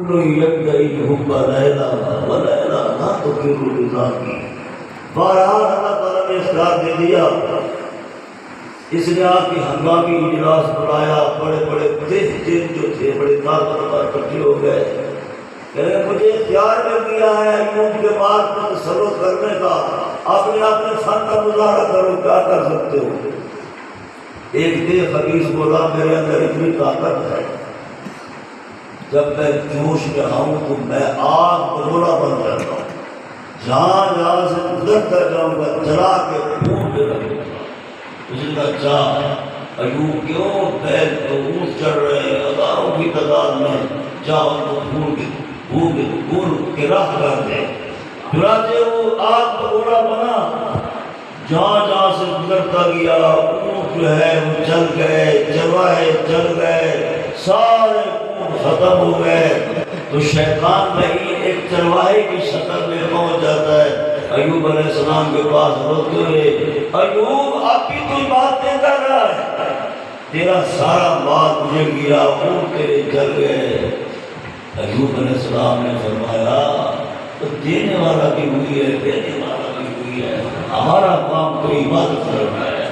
کل یدعی حب لیلا و لیلا لا تقر بذاتی. بہرحال اللہ تعالیٰ نے اصرار دے دیا. اس نے آپ کی ہنگامی اجلاس بلایا. بڑے بڑے تیز جن جو تھے بڑے طاقتور اکٹھے ہو گئے. کہ مجھے اختیار مل گیا ہے ایوب کے بعد پر تصرف کرنے کا. اپنے فن کا مظاہرہ کرو، کیا کر سکتے ہو. ایک دے خبیث بولا میرے اندر اتنی طاقت ہے، جب میں جوش میں آؤں تو میں آگ بگولا بن جاتا ہوں. جہاں جہاں سے گزرتا جاؤں گا جلا کے پھون پہ رکھوں گا. اس نے کہا جا ایوب کیوں بیل تو اونٹ چڑھ رہے ہیں ہزاروں کی تعداد میں، جا ان کو بھون کے راہ کر دے. چنانچہ وہ آگ بگولا بنا. جہاں جہاں سے گزرتا گیا اونٹ جو ہے وہ جل گئے، چرواہے جل گئے، سارے اونٹ ختم ہو گئے. تو شیطان نہیں ایک چرواہے کی شکل میں پہنچ جاتا ہے ایوب علیہ السلام کے پاس روتے ہوئے. ایوب اب بھی تو باتیں کر رہا ہے، تیرا سارا مال مجھے گیا، اونٹ تیرے جل گئے. ایوب علیہ السلام نے فرمایا تو دینے والا بھی ہوئی ہے، دینے والا بھی ہوئی ہے، ہمارا کام تو عبادت کرنا ہے.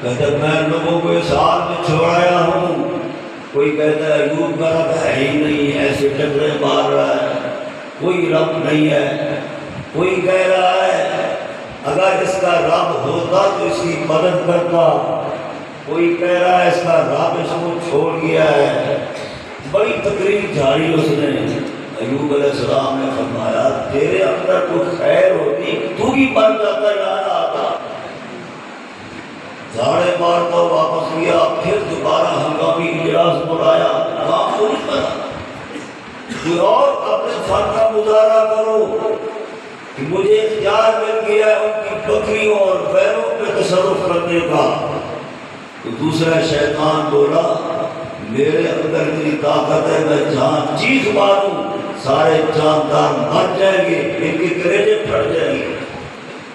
کہتے میں لوگوں کو اس حال میں چھوڑایا ہوں. کوئی کہتا ہے ایوب کا رب ہے ہی نہیں، ایسے ٹکرے مار رہا ہے، کوئی رب نہیں ہے. کوئی کہہ رہا ہے اگر اس کا رب ہوتا تو اس کی مدد کرتا. کوئی کہہ رہا ہے اس کا رب اس کو چھوڑ گیا ہے. بڑی تقریر جاری. اس نے ایوب علیہ السلام نے فرمایا تیرے اندر کوئی خیر ہوتی تو بھی مر جاتا یا نہ آتا. جھاڑے مارتا واپس گیا. پھر دوبارہ ہنگامی اجلاس بلایا. کام کو نہیں کرا. کوئی اور اپنے فن کا مظاہرہ کرو کہ مجھے اختیار مل گیا ہے ان کی بکریوں اور بیلوں پہ تصرف کرنے کا. تو دوسرا شیطان بولا میرے اندر اتنی طاقت ہے میں جان چیخ ماروں سارے جاندار مر جائیں گے، ان کے کلیجے پھٹ جائیں گے.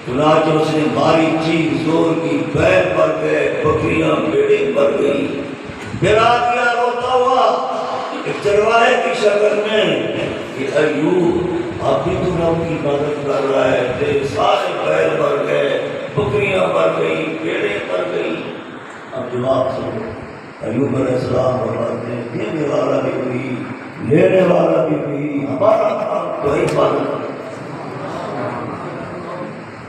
چنانچہ اس نے ماری چیخ زور کی، بیل مر گئے، بکریاں بھیڑیں مر گئی. پھر آ گیا روتا ہوا ایک چرواہے کی شکل میں کہ ایوب اب بھی تو رب کی عبادت کر رہا ہے، تیرے سارے بیل مر گئے، بکریاں مر گئی، بھیڑیں مر گئی. اب جواب سنو. ایوب علیہ السلام فرماتے ہیں دینے والا بھی ہوئی، لینے والا بھی ہوئی، ہمارا کام تو ہی عبادت.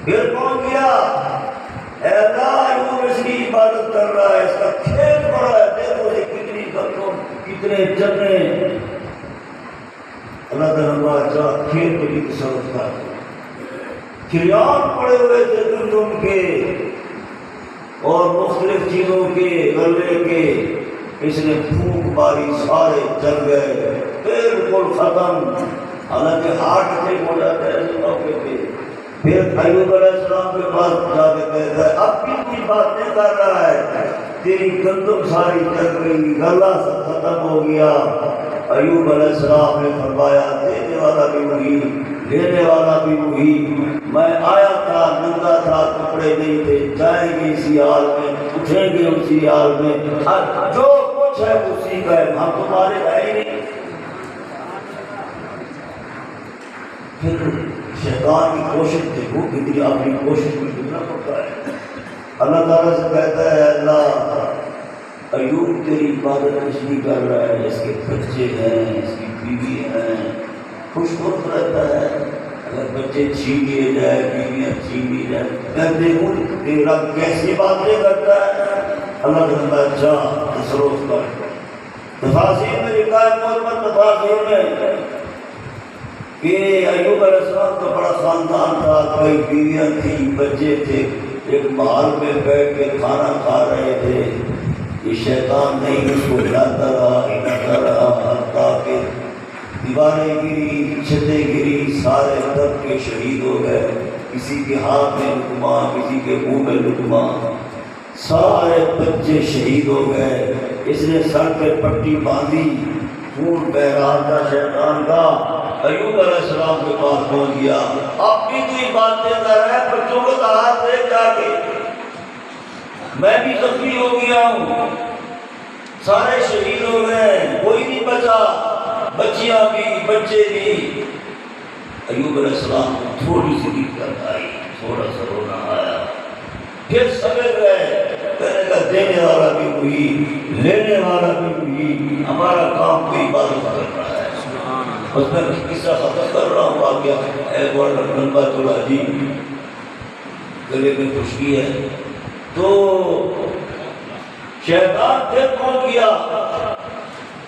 پھر کون گیا؟ اے اللہ ایوب اس کی عبادت کر رہا ہے، اس کا کھیت بڑا ہے، دیکھو یہ کتنی بکروں کتنے چنے. اللہ تعالیٰ جا کھیت کو بھی تصرف کر. کھلیان پڑے ہوئے تھے گندم کے اور مختلف چیزوں کے، غلے کے. اس نے پھونک ماری سارے جل گئے، بالکل ختم. حالانکہ ہارٹ اٹیک ہو جاتا ہے اس موقع پہ. پھر ایوب علیہ السلام کے پاس جا کے کہتا ہے اب بھی کوئی باتیں کر رہا ہے، تیری گندم ساری جل گئی، غلہ سب ختم ہو گیا. ایوب علیہ السلام نے فرمایا دینے والا بھی وہی، لینے والا بھی وہی. میں آیا تھا ننگا تھا، کپڑے نہیں تھے، جائیں گے اسی حال میں، اٹھیں گے اسی حال میں، جو کچھ ہے اسی کا ہے، ہم تمہارے ہے ہی نہیں. پھر شیطان کی کوشش دیکھو کتنی اپنی کوشش میں کتنا پڑتا ہے. اللہ تعالیٰ سے کہتا ہے اللہ ایوب تیری عبادت کچھ نہیں کر رہا ہے، اس کے بچے ہیں، اس کی بیوی ہیں، خوش خرم رہتا ہے. اگر بچے چھین لیے جائے، بیویاں چھین لی جائے، میں دیکھوں تیرا کیسی باتیں کرتا ہے. اللہ تعالیٰ جا تصرف کر. تفاصیر میں لکھا ہے محمد تفاصیر میں کہ ایوب علیہ السلام کا بڑا خاندان تھا، کئی بیویاں تھیں، بچے تھے. ایک محل میں بیٹھ کے کھانا کھا رہے تھے. یہ شیطان نہیں اس کو ہلاتا رہا حتیٰ کہ دیواریں گری، چھتیں گری، سارے دب کے شہید ہو گئے. کسی کے ہاتھ میں لقمہ، کسی کے منہ میں لقمہ، سارے بچے شہید ہو گئے. اس نے سر پہ پٹی باندھی، خون بہ رہا تھا شیطان کا. ایوب علیہ السلام کے پاس پہنچ گیا. اب بھی کوئی باتیں کر رہا ہے، بچوں کو ہاتھ دے جا کے میں بھی زخمی ہو گیا ہوں، سارے شہید ہو گئے، کوئی نہیں بچا. بچیاں بھی بچے بھی. ایوب علیہ السلام کو تھوڑی سی دقت آئی, تھوڑا سا رونا آیا, پھر سمجھ گئے کہنے کا دینے والا بھی وہی, لینے والا بھی وہی, ہمارا کام کوئی عبادت کر رہا ہے. بس میں قصہ ختم کر رہا ہوں. آ گیا ایک بار لمبا چوڑا جی, گلے میں خشکی ہے. تو شیطان پھر کون کیا,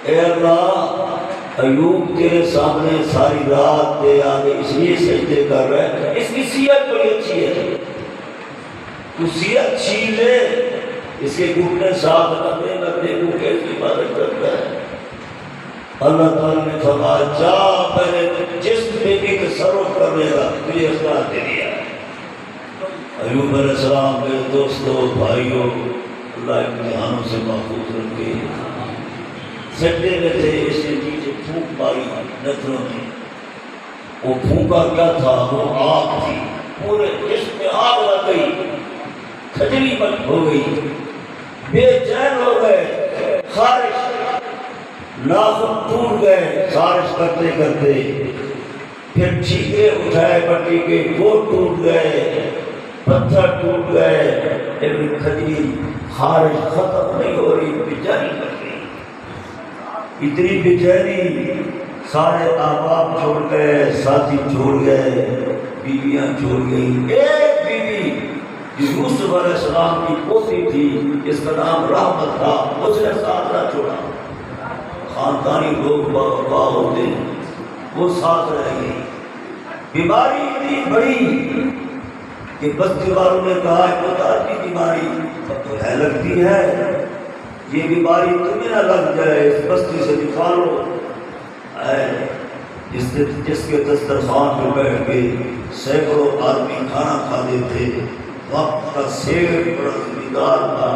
اے اللہ ایوب تیرے سامنے ساری رات دے آگے اس لیے سجدے کر رہے ہیں, اس کی صحت بڑی اچھی ہے, تو صحت چھین لے, اس کے گھٹنے ساتھ نہ دے, نہ دیکھو کیسی عبادت کرتا ہے. اللہ تعالیٰ نے فرمایا جا پہلے جسم میں بھی تصرف کرنے کا تجھے اختیار دے دیا. ایوب علیہ السلام کے دوستوں بھائیوں, اللہ امتحانوں سے محفوظ رکھے. سجدے میں تھے, اس نے نیچے پھونک ماری نظروں میں. وہ پھونکا کیا تھا, وہ آگ تھی, پورے جسم میں آگ لگ گئی, کھجلی بند ہو گئی, بے چین ہو گئے, خارش ناخن ٹوٹ گئے خارش کرتے کرتے. پھر چھینکے اٹھائے پٹی کے, وہ ٹوٹ گئے, پتھر ٹوٹ گئے, لیکن کھجلی خارش ختم نہیں ہو رہی, بےچینی کر گئی. اتنی بےچینی, سارے احباب چھوڑ گئے, ساتھی چھوڑ گئے, بیویاں چھوڑ گئیں. ایک بیوی جو یوسف علیہ السلام کی پوتی تھی, جس کا نام رحمت تھا, اس نے ساتھ نہ چھوڑا. خاندانی لوگ با ہوتے ہیں, وہ ساتھ رہ گئی. بیماری اتنی بڑی کہ بستی والوں نے کہا خدا کی بیماری تو ہے لگتی ہے, یہ بیماری تمہیں نہ لگ جائے, اس بستی سے نکالو. جس کے دسترخوان پہ بیٹھ کے سینکڑوں آدمی کھانا کھاتے تھے, وقت کا سیر بڑا ذمہ دار تھا.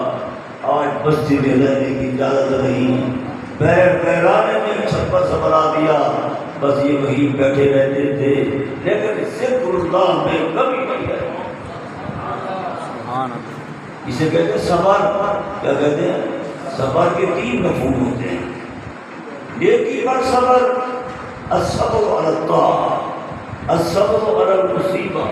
آج بستی میں رہنے کی اجازت نہیں, بیرانے میں چھپر سے بنا دیا, بس یہ وہی بیٹھے رہتے تھے, لیکن صرف اللہ میں کبھی نہیں گئے. اسے کہتے ہیں صبر. کیا کہتے ہیں؟ صبر کے 3 مفہوم ہوتے ہیں. نیکی پر صبر, الصبر علی الطاعہ, الصبر علی المصیبہ.